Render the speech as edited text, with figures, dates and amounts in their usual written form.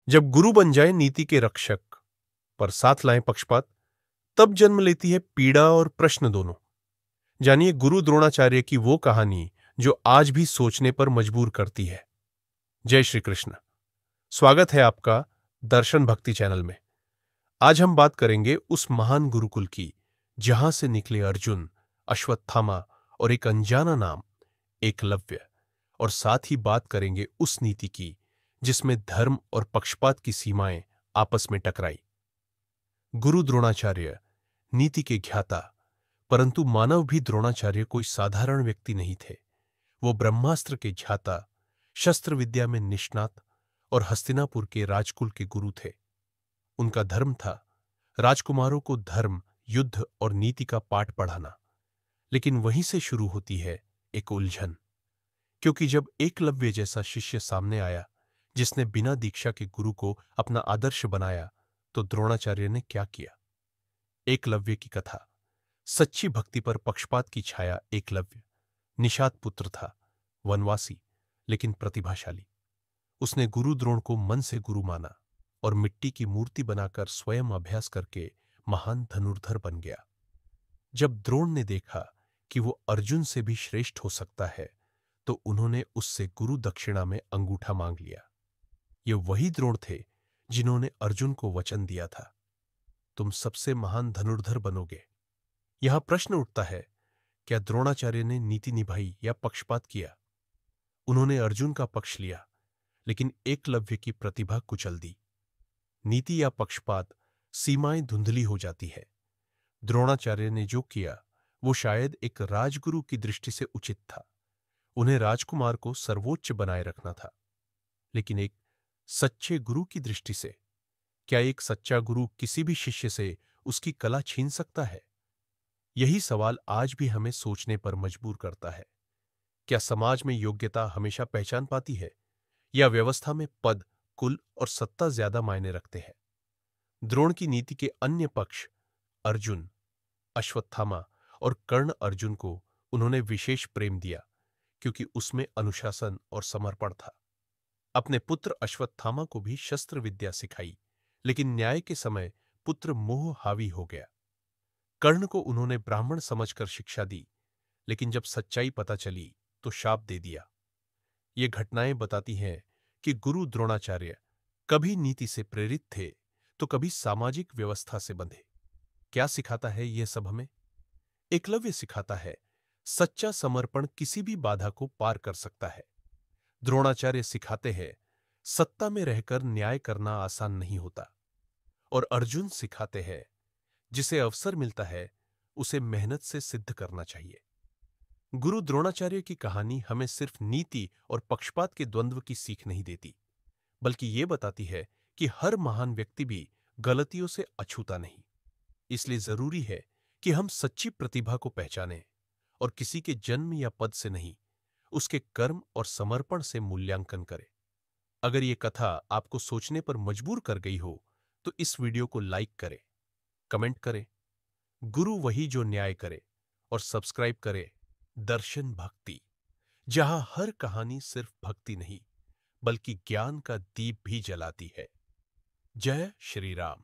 जब गुरु बन जाए नीति के रक्षक पर साथ लाएं पक्षपात, तब जन्म लेती है पीड़ा और प्रश्न दोनों। जानिए गुरु द्रोणाचार्य की वो कहानी जो आज भी सोचने पर मजबूर करती है। जय श्री कृष्ण। स्वागत है आपका दर्शन भक्ति चैनल में। आज हम बात करेंगे उस महान गुरुकुल की जहां से निकले अर्जुन, अश्वत्थामा और एक अनजाना नाम एकलव्य। और साथ ही बात करेंगे उस नीति की जिसमें धर्म और पक्षपात की सीमाएं आपस में टकराई। गुरु द्रोणाचार्य नीति के ज्ञाता, परंतु मानव भी द्रोणाचार्य कोई साधारण व्यक्ति नहीं थे। वो ब्रह्मास्त्र के ज्ञाता, शस्त्र विद्या में निष्णात और हस्तिनापुर के राजकुल के गुरु थे। उनका धर्म था राजकुमारों को धर्म, युद्ध और नीति का पाठ पढ़ाना। लेकिन वहीं से शुरू होती है एक उलझन, क्योंकि जब एकलव्य जैसा शिष्य सामने आया जिसने बिना दीक्षा के गुरु को अपना आदर्श बनाया, तो द्रोणाचार्य ने क्या किया। एकलव्य की कथा। सच्ची भक्ति पर पक्षपात की छाया। एकलव्य निषाद पुत्र था, वनवासी लेकिन प्रतिभाशाली। उसने गुरु द्रोण को मन से गुरु माना और मिट्टी की मूर्ति बनाकर स्वयं अभ्यास करके महान धनुर्धर बन गया। जब द्रोण ने देखा कि वो अर्जुन से भी श्रेष्ठ हो सकता है, तो उन्होंने उससे गुरु दक्षिणा में अंगूठा मांग लिया। ये वही द्रोण थे जिन्होंने अर्जुन को वचन दिया था, तुम सबसे महान धनुर्धर बनोगे। यहां प्रश्न उठता है, क्या द्रोणाचार्य ने नीति निभाई या पक्षपात किया? उन्होंने अर्जुन का पक्ष लिया, लेकिन एकलव्य की प्रतिभा कुचल दी। नीति या पक्षपात, सीमाएं धुंधली हो जाती है। द्रोणाचार्य ने जो किया वो शायद एक राजगुरु की दृष्टि से उचित था। उन्हें राजकुमार को सर्वोच्च बनाए रखना था। लेकिन एक सच्चे गुरु की दृष्टि से, क्या एक सच्चा गुरु किसी भी शिष्य से उसकी कला छीन सकता है? यही सवाल आज भी हमें सोचने पर मजबूर करता है। क्या समाज में योग्यता हमेशा पहचान पाती है, या व्यवस्था में पद, कुल और सत्ता ज्यादा मायने रखते हैं? द्रोण की नीति के अन्य पक्ष अर्जुन, अश्वत्थामा और कर्ण। अर्जुन को उन्होंने विशेष प्रेम दिया क्योंकि उसमें अनुशासन और समर्पण था। अपने पुत्र अश्वत्थामा को भी शस्त्र विद्या सिखाई, लेकिन न्याय के समय पुत्र मोह हावी हो गया। कर्ण को उन्होंने ब्राह्मण समझकर शिक्षा दी, लेकिन जब सच्चाई पता चली तो शाप दे दिया। ये घटनाएं बताती हैं कि गुरु द्रोणाचार्य कभी नीति से प्रेरित थे तो कभी सामाजिक व्यवस्था से बंधे। क्या सिखाता है यह सब हमें? एकलव्य सिखाता है सच्चा समर्पण किसी भी बाधा को पार कर सकता है। द्रोणाचार्य सिखाते हैं सत्ता में रहकर न्याय करना आसान नहीं होता। और अर्जुन सिखाते हैं जिसे अवसर मिलता है उसे मेहनत से सिद्ध करना चाहिए। गुरु द्रोणाचार्य की कहानी हमें सिर्फ नीति और पक्षपात के द्वंद्व की सीख नहीं देती, बल्कि ये बताती है कि हर महान व्यक्ति भी गलतियों से अछूता नहीं। इसलिए जरूरी है कि हम सच्ची प्रतिभा को पहचानें और किसी के जन्म या पद से नहीं, उसके कर्म और समर्पण से मूल्यांकन करें। अगर ये कथा आपको सोचने पर मजबूर कर गई हो, तो इस वीडियो को लाइक करें, कमेंट करें, गुरु वही जो न्याय करे, और सब्सक्राइब करें दर्शन भक्ति, जहां हर कहानी सिर्फ भक्ति नहीं बल्कि ज्ञान का दीप भी जलाती है। जय श्री राम।